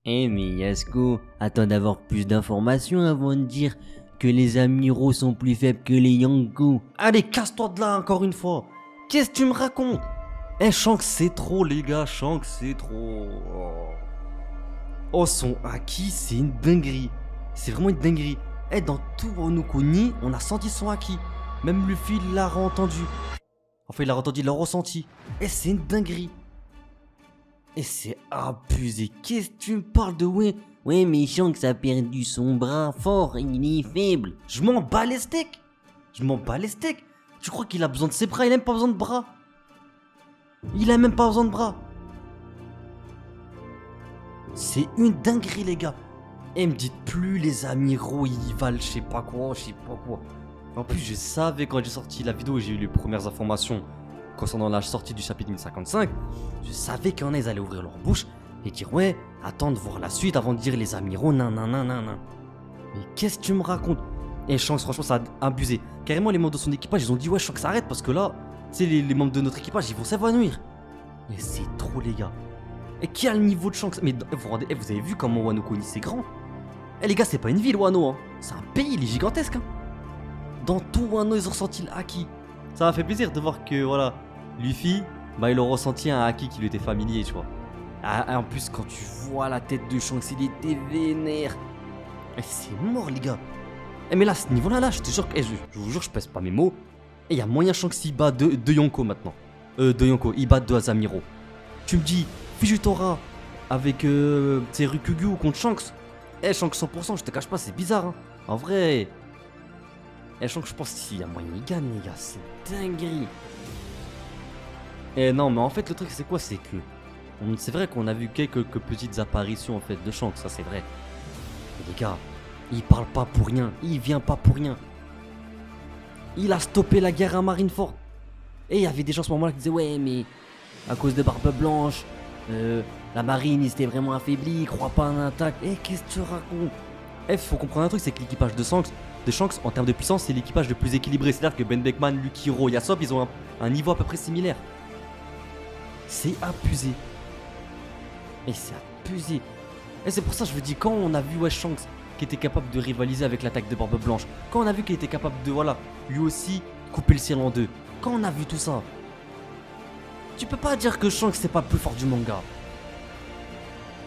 Eh mais Yasuko, attends d'avoir plus d'informations avant de dire que les amiraux sont plus faibles que les Yonko. Allez, casse-toi de là encore une fois. Qu'est-ce que tu me racontes? Shanks c'est trop les gars, Shanks c'est trop. Oh son haki c'est une dinguerie. C'est vraiment une dinguerie. Dans tout Wano Kuni, on a senti son haki. Même Luffy l'a entendu. Enfin il l'a entendu, il l'a ressenti. C'est une dinguerie. C'est abusé. Qu'est-ce que tu me parles de Ouais mais Shanks a perdu son bras fort, il est faible. Je m'en bats les steaks. Je m'en bats les steaks. Tu crois qu'il a besoin de ses bras? Il a même pas besoin de bras. Il a même pas besoin de bras. C'est une dinguerie les gars. Me dites plus les amiraux ils valent je sais pas quoi. En plus je savais quand j'ai sorti la vidéo et j'ai eu les premières informations concernant la sortie du chapitre 1055, je savais qu'il y en a ils allaient ouvrir leur bouche et dire ouais, attends de voir la suite avant de dire les amiraux nan. Mais qu'est-ce que tu me racontes? Shanks franchement ça a abusé. Carrément les membres de son équipage ils ont dit ouais Shanks arrête parce que là, tu sais les membres de notre équipage ils vont s'évanouir. Mais c'est trop les gars. Qui a le niveau de Shanks? Mais vous avez vu comment Wano Kuni c'est grand? Les gars c'est pas une ville Wano hein. C'est un pays, il est gigantesque hein. Dans tout Wano ils ont ressenti le haki. Ça m'a fait plaisir de voir que voilà, Luffy, bah il a ressenti un haki qui lui était familier tu vois. En plus quand tu vois la tête de Shanks il était vénère. C'est mort les gars. Mais là, à ce niveau-là, je te jure, je vous jure, je pèse pas mes mots. Il y a moyen Shanks il bat de Yonko maintenant. Il bat de Azamiro. Tu me dis, Fujitora avec Ryukugyu contre Shanks. Shanks 100%, je te cache pas, c'est bizarre. Hein. En vrai, Shanks, je pense qu'il y a moyen il gagne, les gars. C'est dinguerie. Non, mais en fait, le truc, c'est quoi? C'est que. C'est vrai qu'on a vu quelques petites apparitions en fait de Shanks, ça c'est vrai. Mais les gars. Il parle pas pour rien, il vient pas pour rien. Il a stoppé la guerre à Marineford. Et il y avait des gens à ce moment-là qui disaient ouais mais à cause de Barbe Blanche, la marine ils étaient vraiment affaiblis, ils croient pas en attaque. Qu'est-ce que tu racontes? Faut comprendre un truc, c'est que l'équipage de Shanks en termes de puissance c'est l'équipage le plus équilibré. C'est-à-dire que Ben Beckman, Lukiro, Yasop ils ont un niveau à peu près similaire. C'est abusé. C'est abusé. C'est pour ça que je vous dis quand on a vu Shanks qui était capable de rivaliser avec l'attaque de Barbe Blanche, quand on a vu qu'il était capable de, voilà, lui aussi couper le ciel en deux, quand on a vu tout ça, tu peux pas dire que Shanks c'est pas le plus fort du manga.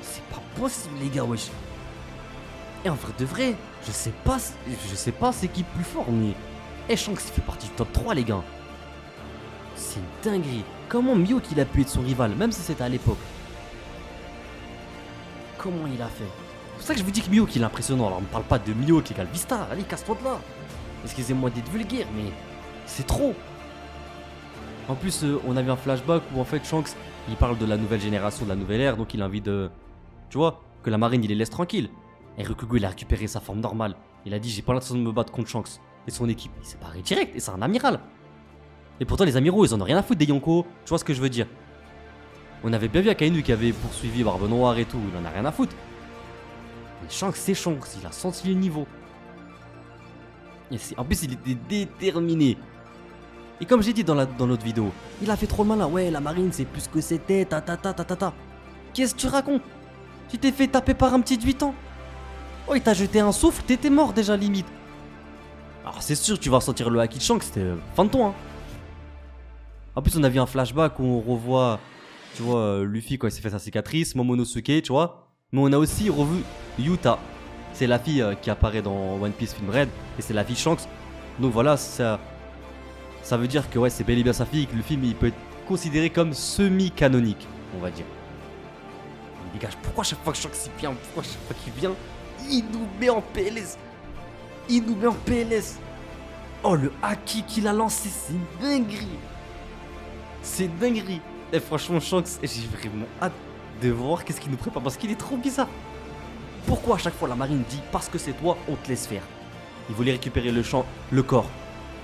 C'est pas possible les gars, wesh. En vrai de vrai, je sais pas c'est qui le plus fort, mais Shanks il fait partie du top 3 les gars. C'est une dinguerie. Comment Mihawk il a pu être son rival, même si c'était à l'époque. Comment il a fait? C'est pour ça que je vous dis que Mihawk il est impressionnant. Alors on me parle pas de Mihawk égale Vista, allez casse-toi de là. Excusez-moi d'être vulgaire mais c'est trop. En plus on a vu un flashback où en fait Shanks il parle de la nouvelle génération, de la nouvelle ère, donc il a envie de, tu vois, que la marine il les laisse tranquilles. Et Ryukugyu il a récupéré sa forme normale. Il a dit j'ai pas l'intention de me battre contre Shanks et son équipe. Il s'est barré direct et c'est un amiral. Et pourtant les amiraux ils en ont rien à foutre des Yonko, tu vois ce que je veux dire. On avait bien vu Akainu qui avait poursuivi Barbe Noire et tout, il en a rien à foutre. Mais Shanks c'est Shanks, il a senti le niveau. En plus il était déterminé. Et comme j'ai dit dans notre vidéo, il a fait trop le malin. Ouais la marine c'est plus que c'était, ta. Qu'est-ce que tu racontes? Tu t'es fait taper par un petit de 8 ans. Oh il t'a jeté un souffle, t'étais mort déjà limite. Alors c'est sûr tu vas ressentir le haki de Shanks, c'était fin de ton hein. En plus on a vu un flashback où on revoit, tu vois, Luffy quand il s'est fait sa cicatrice, Momonosuke, tu vois. Mais on a aussi revu Yuta. C'est la fille qui apparaît dans One Piece Film Red. Et c'est la fille Shanks. Donc voilà, ça veut dire que ouais, c'est bel et bien sa fille. Que le film il peut être considéré comme semi-canonique, on va dire. Mais les gars, pourquoi chaque fois que Shanks il vient, pourquoi chaque fois qu'il vient, il nous met en PLS. Il nous met en PLS. Oh le haki qu'il a lancé, c'est une dinguerie. C'est une dinguerie. Et franchement Shanks, j'ai vraiment hâte de voir qu'est-ce qu'il nous prépare parce qu'il est trop bizarre. Pourquoi à chaque fois la marine dit parce que c'est toi on te laisse faire? Il voulait récupérer le corps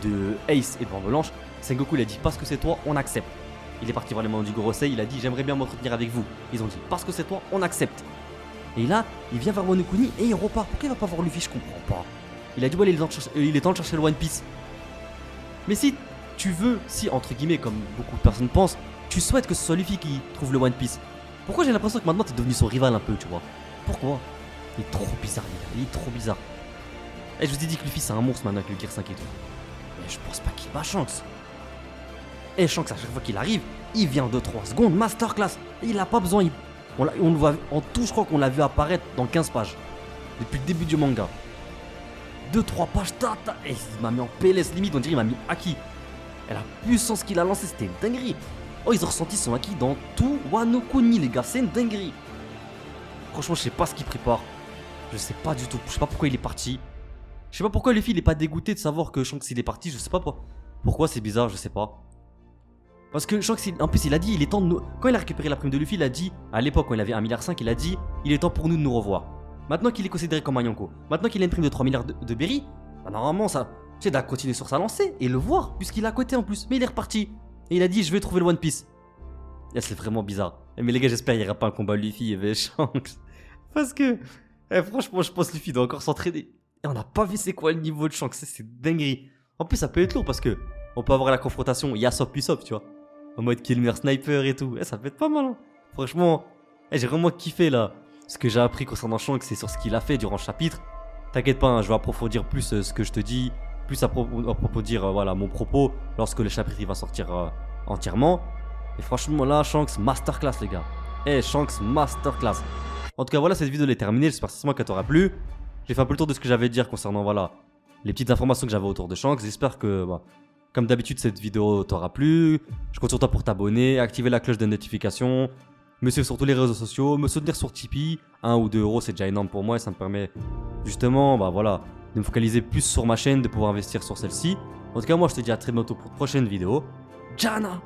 de Ace et de Barbe Blanche. Sengoku il a dit parce que c'est toi on accepte. Il est parti voir les membres du Gorosei, il a dit j'aimerais bien m'entretenir avec vous. Ils ont dit parce que c'est toi on accepte. Et là il vient vers Wano Kuni et il repart. Pourquoi il va pas voir Luffy? Je comprends pas. Il a dit ouais il est temps de chercher le One Piece. Mais si tu veux, si entre guillemets comme beaucoup de personnes pensent, tu souhaites que ce soit Luffy qui trouve le One Piece, pourquoi j'ai l'impression que maintenant t'es devenu son rival un peu, tu vois? Pourquoi? Il est trop bizarre, les gars. Il est trop bizarre. Et je vous ai dit que Luffy, c'est un monstre maintenant avec le Gear 5 et tout. Mais je pense pas qu'il bat Shanks. Et Shanks, à chaque fois qu'il arrive, il vient de 3 secondes, masterclass. Et il a pas besoin. On le voit en tout, je crois qu'on l'a vu apparaître dans 15 pages. Depuis le début du manga. 2-3 pages, et il m'a mis en PLS limite, on dirait il m'a mis Haki. Et la puissance qu'il a lancée, c'était une dinguerie. Oh, ils ont ressenti son Haki dans tout Wano Kuni, les gars, c'est une dinguerie. Franchement, je sais pas ce qu'il prépare. Je sais pas du tout, je sais pas pourquoi il est parti. Je sais pas pourquoi Luffy il est pas dégoûté de savoir que Shanks il est parti, je sais pas pourquoi c'est bizarre, je sais pas. Parce que Shanks, en plus il a dit, il est temps de nous... Quand il a récupéré la prime de Luffy, il a dit, à l'époque quand il avait 1,5 milliard, il a dit, il est temps pour nous de nous revoir. Maintenant qu'il est considéré comme un Yonko, maintenant qu'il a une prime de 3 milliards de berry, bah normalement ça, tu sais, doit continuer sur sa lancée et le voir, puisqu'il est à côté en plus. Mais il est reparti. Et il a dit, je vais trouver le One Piece. Et c'est vraiment bizarre. Mais les gars, j'espère qu'il n'y aura pas un combat Luffy et Shanks. Parce que, franchement, je pense que Luffy doit encore s'entraîner. Et on n'a pas vu c'est quoi le niveau de Shanks, c'est dinguerie. En plus, ça peut être lourd parce que on peut avoir la confrontation Yasop Usopp, tu vois. En mode Killmer Sniper et tout. Ça peut être pas mal, hein. Franchement, j'ai vraiment kiffé là. Ce que j'ai appris concernant Shanks, c'est sur ce qu'il a fait durant le chapitre. T'inquiète pas, hein, je vais approfondir plus ce que je te dis. Plus approfondir voilà, mon propos lorsque le chapitre il va sortir entièrement. Et franchement, là, Shanks, masterclass, les gars. Shanks, masterclass. En tout cas, voilà, cette vidéo elle est terminée. J'espère sincèrement qu'elle t'aura plu. J'ai fait un peu le tour de ce que j'avais à dire concernant voilà, les petites informations que j'avais autour de Shanks. J'espère que, comme d'habitude, cette vidéo t'aura plu. Je compte sur toi pour t'abonner, activer la cloche de notification, me suivre sur tous les réseaux sociaux, me soutenir sur Tipeee. 1 ou 2 euros, c'est déjà énorme pour moi et ça me permet justement voilà, de me focaliser plus sur ma chaîne, de pouvoir investir sur celle-ci. En tout cas, moi, je te dis à très bientôt pour de prochaines vidéos. Jana!